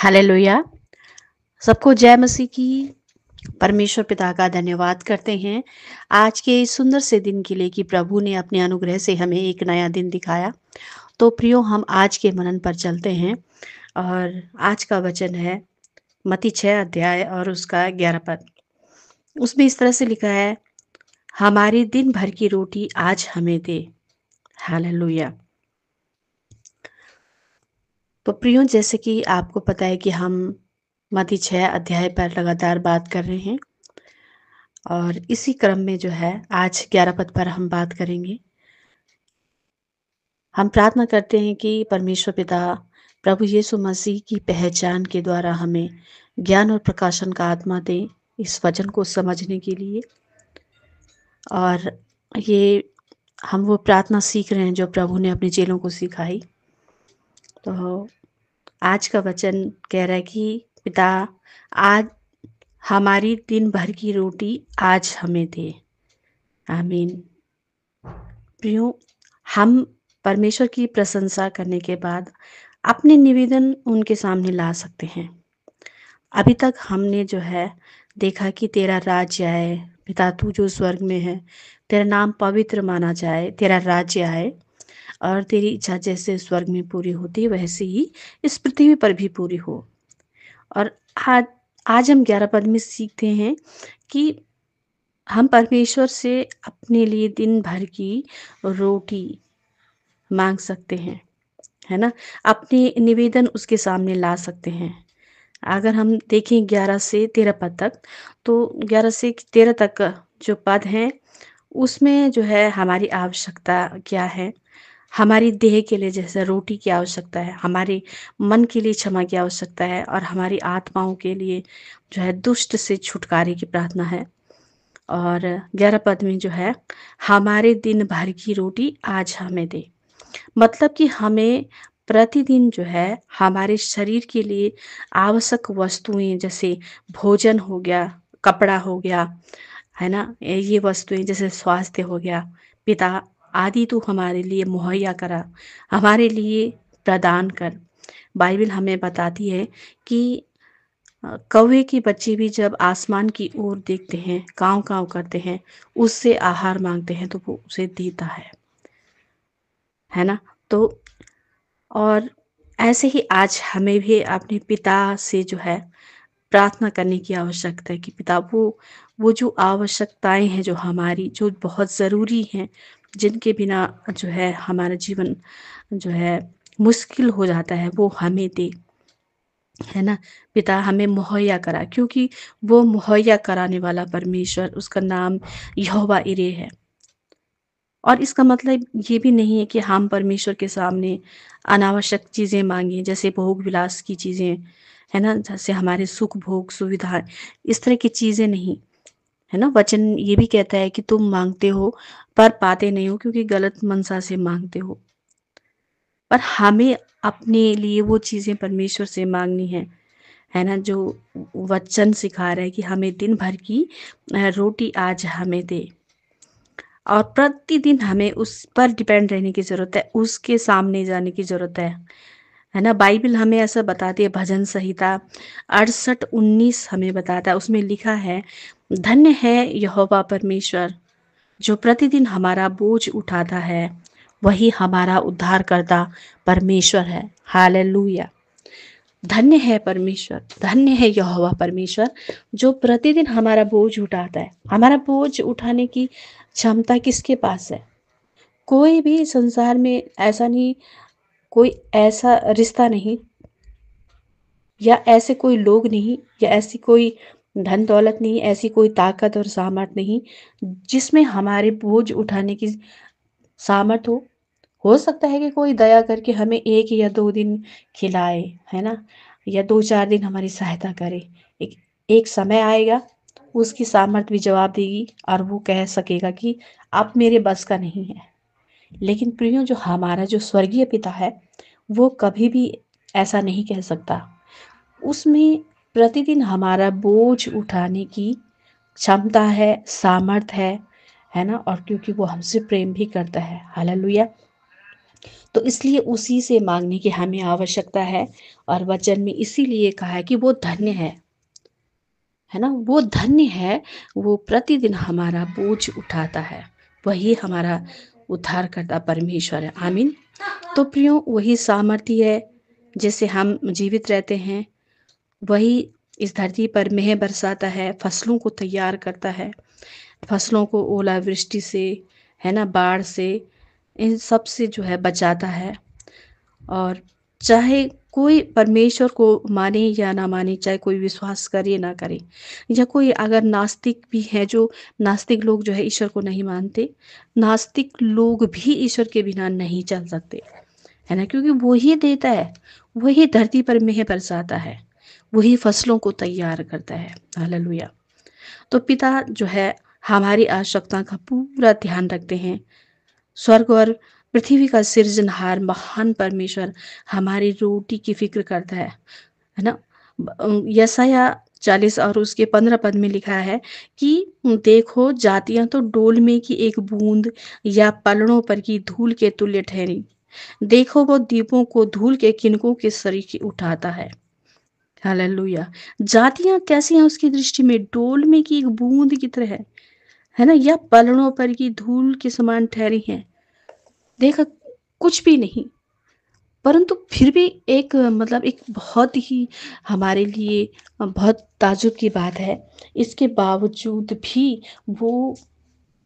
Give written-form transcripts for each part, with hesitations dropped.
Hallelujah. सबको जय मसीह की। परमेश्वर पिता का धन्यवाद करते हैं आज के इस सुंदर से दिन के लिए कि प्रभु ने अपने अनुग्रह से हमें एक नया दिन दिखाया। तो प्रियो, हम आज के मनन पर चलते हैं और आज का वचन है मत्ती 6 अध्याय और उसका 11 पद। उसमें इस तरह से लिखा है, हमारी दिन भर की रोटी आज हमें दे। हालेलुया। तो प्रियो, जैसे कि आपको पता है कि हम मत्ती 6 अध्याय पर लगातार बात कर रहे हैं और इसी क्रम में जो है आज 11 पद पर हम बात करेंगे। हम प्रार्थना करते हैं कि परमेश्वर पिता प्रभु यीशु मसीह की पहचान के द्वारा हमें ज्ञान और प्रकाशन का आत्मा दे इस वचन को समझने के लिए। और ये हम वो प्रार्थना सीख रहे हैं जो प्रभु ने अपने चेलों को सिखाई। तो आज का वचन कह रहा है कि पिता, आज हमारी दिन भर की रोटी आज हमें दे। आमीन। प्रियो, हम परमेश्वर की प्रशंसा करने के बाद अपने निवेदन उनके सामने ला सकते हैं। अभी तक हमने जो है देखा कि तेरा राज्य आए, पिता तू जो स्वर्ग में है, तेरा नाम पवित्र माना जाए, तेरा राज्य आए और तेरी इच्छा जैसे स्वर्ग में पूरी होती वैसे ही इस पृथ्वी पर भी पूरी हो। और आज आज हम 11 पद में सीखते हैं कि हम परमेश्वर से अपने लिए दिन भर की रोटी मांग सकते हैं, है ना? अपने निवेदन उसके सामने ला सकते हैं। अगर हम देखें 11 से 13 पद तक, तो 11 से 13 तक का जो पद हैं, उसमें जो है हमारी आवश्यकता क्या है, हमारी देह के लिए जैसे रोटी की आवश्यकता है, हमारे मन के लिए क्षमा की आवश्यकता है और हमारी आत्माओं के लिए जो है दुष्ट से छुटकारे की प्रार्थना है। और 11 पद में जो है, हमारे दिन भर की रोटी आज हमें दे। मतलब कि हमें प्रतिदिन जो है हमारे शरीर के लिए आवश्यक वस्तुएं जैसे भोजन हो गया, कपड़ा हो गया, है ना, ये वस्तुएं जैसे स्वास्थ्य हो गया, पिता आदि तू हमारे लिए मुहैया करा, हमारे लिए प्रदान कर। बाइबल हमें बताती है कि कौवे के बच्चे भी जब आसमान की ओर देखते हैं, काँव काँव करते हैं, उससे आहार मांगते हैं तो वो उसे देता है ना। तो और ऐसे ही आज हमें भी अपने पिता से जो है प्रार्थना करने की आवश्यकता है कि पिता, वो जो आवश्यकताएं हैं जो हमारी जो बहुत ज़रूरी हैं, जिनके बिना जो है हमारा जीवन जो है मुश्किल हो जाता है, वो हमें दे, है ना। पिता हमें मुहैया करा, क्योंकि वो मुहैया कराने वाला परमेश्वर, उसका नाम यहोवा इरे है। और इसका मतलब ये भी नहीं है कि हम परमेश्वर के सामने अनावश्यक चीज़ें मांगें, जैसे भोग विलास की चीज़ें, है ना, जैसे हमारे सुख भोग सुविधाएं, इस तरह की चीज़ें नहीं, है ना। वचन ये भी कहता है कि तुम मांगते हो पर पाते नहीं हो क्योंकि गलत मनसा से मांगते हो। पर हमें अपने लिए वो चीज़ें परमेश्वर से मांगनी है ना, जो वचन सिखा रहा है कि हमें दिन भर की रोटी आज हमें दे। और प्रतिदिन हमें उस पर डिपेंड रहने की ज़रूरत है, उसके सामने जाने की ज़रूरत है ना। बाइबल हमें ऐसा बताती है, भजन संहिता 68:19 हमें बताता है, उसमें लिखा है, धन्य है यहोवा परमेश्वर जो प्रतिदिन हमारा बोझ उठाता है, वही हमारा उद्धारकर्ता परमेश्वर है। हालेलुया। धन्य है परमेश्वर, धन्य है यहोवा परमेश्वर जो प्रतिदिन हमारा बोझ उठाता है। हमारा बोझ उठाने की क्षमता किसके पास है? कोई भी संसार में ऐसा नहीं, कोई ऐसा रिश्ता नहीं, या ऐसे कोई लोग नहीं, या ऐसी कोई धन दौलत नहीं, ऐसी कोई ताकत और सामर्थ नहीं जिसमें हमारे बोझ उठाने की सामर्थ हो सकता है कि कोई दया करके हमें 1 या 2 दिन खिलाए, है ना, या 2-4 दिन हमारी सहायता करे। एक एक समय आएगा, उसकी सामर्थ भी जवाब देगी और वो कह सकेगा कि अब मेरे बस का नहीं है। लेकिन प्रियो, जो हमारा जो स्वर्गीय पिता है, वो कभी भी ऐसा नहीं कह सकता। उसमें प्रतिदिन हमारा बोझ उठाने की क्षमता है, सामर्थ है ना, और क्योंकि वो हमसे प्रेम भी करता है। हालेलुया। तो इसलिए उसी से मांगने की हमें आवश्यकता है। और वचन में इसीलिए कहा है कि वो धन्य है ना, वो धन्य है, वो प्रतिदिन हमारा बोझ उठाता है, वही हमारा उद्धार करता परमेश्वर है। आमीन। तो प्रियो, वही सामर्थ्य है जिससे हम जीवित रहते हैं, वही इस धरती पर मेह बरसाता है, फसलों को तैयार करता है, फसलों को ओलावृष्टि से, है ना, बाढ़ से, इन सब से जो है बचाता है। और चाहे कोई परमेश्वर को माने या ना माने, चाहे कोई विश्वास करे ना करे, या कोई अगर नास्तिक भी है, जो नास्तिक लोग जो है ईश्वर को नहीं मानते, नास्तिक लोग भी ईश्वर के बिना नहीं चल सकते, है ना, क्योंकि वो ही देता है, वही धरती पर मेह बरसाता है, वही फसलों को तैयार करता है। हालेलुया। तो पिता जो है हमारी आवश्यकता का पूरा ध्यान रखते हैं। स्वर्ग और पृथ्वी का सृजनहार महान परमेश्वर हमारी रोटी की फिक्र करता है ना। यसाया 40 और उसके 15 पद में लिखा है कि देखो, जातियां तो डोल में की एक बूंद या पलड़ों पर की धूल के तुल्य ठहरी। देखो, वो दीपों को धूल के किनकों के सरीखे उठाता है। हालेलुया। जातियां कैसी हैं उसकी दृष्टि में? डोल में की एक बूंद की तरह है ना, या पलड़ों पर की धूल के समान ठहरी हैं। देखा, कुछ भी नहीं, परंतु फिर भी एक मतलब एक बहुत ही हमारे लिए बहुत ताज्जुब की बात है। इसके बावजूद भी वो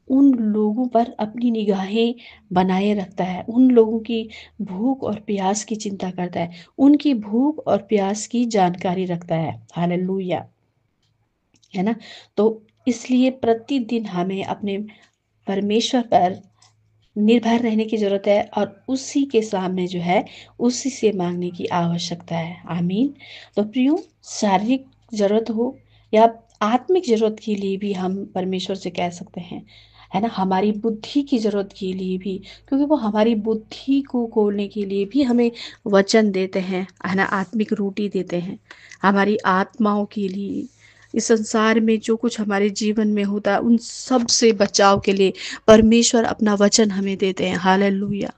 उन लोगों पर अपनी निगाहें बनाए रखता है, उन लोगों की भूख और प्यास की चिंता करता है, उनकी भूख और प्यास की जानकारी रखता है। हालेलुया। है ना। तो इसलिए प्रतिदिन हमें अपने परमेश्वर पर निर्भर रहने की जरूरत है, और उसी के सामने जो है उसी से मांगने की आवश्यकता है। आमीन। तो प्रियो, शारीरिक जरूरत हो या आत्मिक जरूरत के लिए भी हम परमेश्वर से कह सकते हैं, है ना। हमारी बुद्धि की जरूरत के लिए भी, क्योंकि वो हमारी बुद्धि को खोलने के लिए भी हमें वचन देते हैं, है ना, आत्मिक रोटी देते हैं। हमारी आत्माओं के लिए, इस संसार में जो कुछ हमारे जीवन में होता है उन सब से बचाव के लिए परमेश्वर अपना वचन हमें देते हैं। हालेलुया।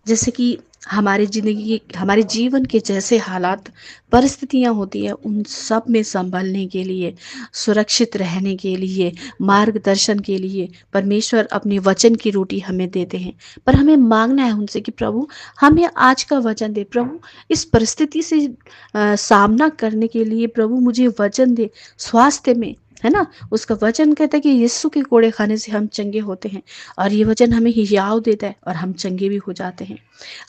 जैसे कि हमारे जिंदगी, हमारे जीवन के जैसे हालात, परिस्थितियां होती हैं, उन सब में संभलने के लिए, सुरक्षित रहने के लिए, मार्गदर्शन के लिए परमेश्वर अपने वचन की रोटी हमें देते हैं। पर हमें मांगना है उनसे कि प्रभु, हमें आज का वचन दे। प्रभु, इस परिस्थिति से सामना करने के लिए प्रभु मुझे वचन दे। स्वास्थ्य में, है ना, उसका वचन कहता है कि यीशु के कोड़े खाने से हम चंगे होते हैं, और ये वचन हमें हियाव देता है और हम चंगे भी हो जाते हैं।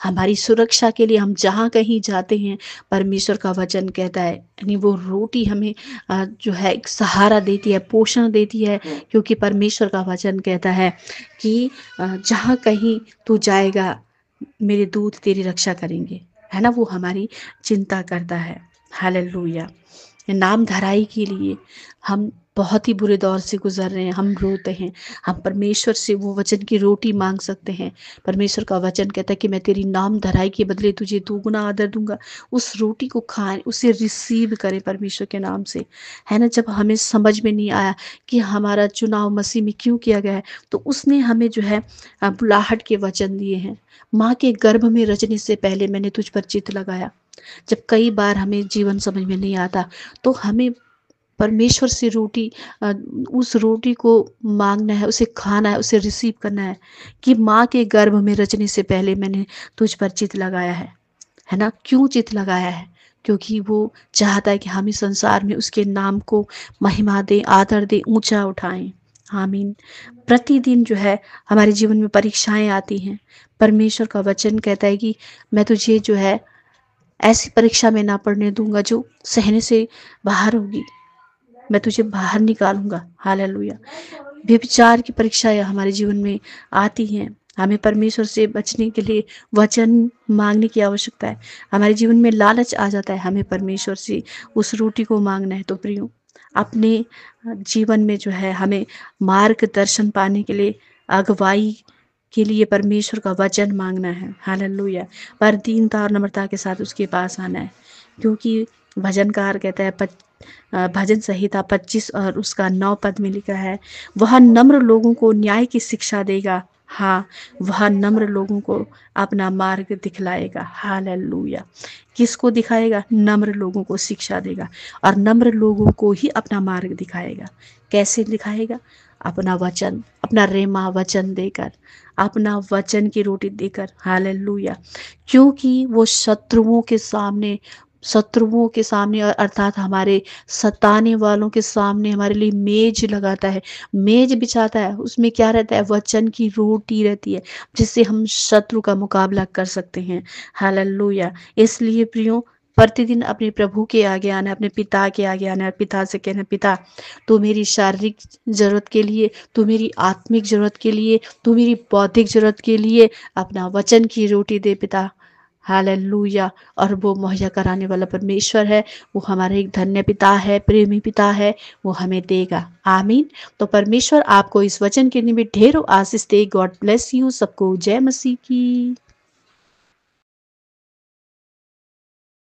हमारी सुरक्षा के लिए हम जहाँ कहीं जाते हैं, परमेश्वर का वचन कहता है, यानी वो रोटी हमें जो है एक सहारा देती है, पोषण देती है, क्योंकि परमेश्वर का वचन कहता है कि जहाँ कहीं तू जाएगा, मेरे दूत तेरी रक्षा करेंगे, है ना, वो हमारी चिंता करता है। हालेलुया। नाम धराई के लिए हम बहुत ही बुरे दौर से गुजर रहे हैं, हम रोते हैं, हम परमेश्वर से वो वचन की रोटी मांग सकते हैं। परमेश्वर का वचन कहता है कि मैं तेरी नाम धराई के बदले तुझे दुगना आदर दूंगा। उस रोटी को खाएं, उसे रिसीव करें परमेश्वर के नाम से, है ना। जब हमें समझ में नहीं आया कि हमारा चुनाव मसीह में क्यों किया गया है, तो उसने हमें जो है बुलाहट के वचन दिए हैं। माँ के गर्भ में रचने से पहले मैंने तुझ पर चित्त लगाया। जब कई बार हमें जीवन समझ में नहीं आता, तो हमें परमेश्वर से रोटी, उस रोटी को मांगना है, उसे खाना है, उसे रिसीव करना है कि माँ के गर्भ में रचने से पहले मैंने तुझ पर चित्त लगाया है ना। क्यों चित्त लगाया है? क्योंकि वो चाहता है कि हम इस संसार में उसके नाम को महिमा दें, आदर दें, ऊंचा उठाएं। आमीन। प्रतिदिन जो है हमारे जीवन में परीक्षाएं आती हैं। परमेश्वर का वचन कहता है कि मैं तुझे जो है ऐसी परीक्षा में ना पढ़ने दूंगा जो सहने से बाहर होगी, मैं तुझे बाहर निकालूंगा। हालेलुया। व्यभिचार की परीक्षाएं हमारे जीवन में आती हैं, हमें परमेश्वर से बचने के लिए वचन मांगने की आवश्यकता है। हमारे जीवन में लालच आ जाता है, हमें परमेश्वर से उस रोटी को मांगना है। तो प्रियो, अपने जीवन में जो है हमें मार्गदर्शन पाने के लिए, अगुवाई के लिए परमेश्वर का वचन मांगना है। हालेलुया। पर दीनता और नम्रता के साथ उसके पास आना है, क्योंकि भजनकार कहता है, भजन संहिता 25 और उसका 9 पद में लिखा है, वह नम्र लोगों को न्याय की शिक्षा देगा। हाँ, वह नम्र लोगों को अपना मार्ग दिखलाएगा। हालेलुया! किसको दिखाएगा? नम्र लोगों को शिक्षा देगा और नम्र लोगों को ही अपना मार्ग दिखाएगा। कैसे दिखाएगा? अपना वचन, अपना रेमा वचन देकर, अपना वचन की रोटी देकर। हालेलुया! क्योंकि वो शत्रुओं के सामने और अर्थात हमारे सताने वालों के सामने हमारे लिए मेज लगाता है, मेज बिछाता है। उसमें क्या रहता है? वचन की रोटी रहती है, जिससे हम शत्रु का मुकाबला कर सकते हैं। हालेलुया! इसलिए प्रियो, प्रतिदिन अपने प्रभु के आगे आना, अपने पिता के आगे आना, पिता से कहना, पिता तू मेरी शारीरिक जरूरत के लिए, तू मेरी आत्मिक जरूरत के लिए, तू मेरी बौद्धिक जरूरत के लिए अपना वचन की रोटी दे पिता। हालेलुया! और वो मुहैया कराने वाला परमेश्वर है, वो हमारा एक धन्य पिता है, प्रेमी पिता है, वो हमें देगा। आमीन। तो परमेश्वर आपको इस वचन के निमित्त ढेरों आशीष दे। God bless you. सबको जय मसीह की।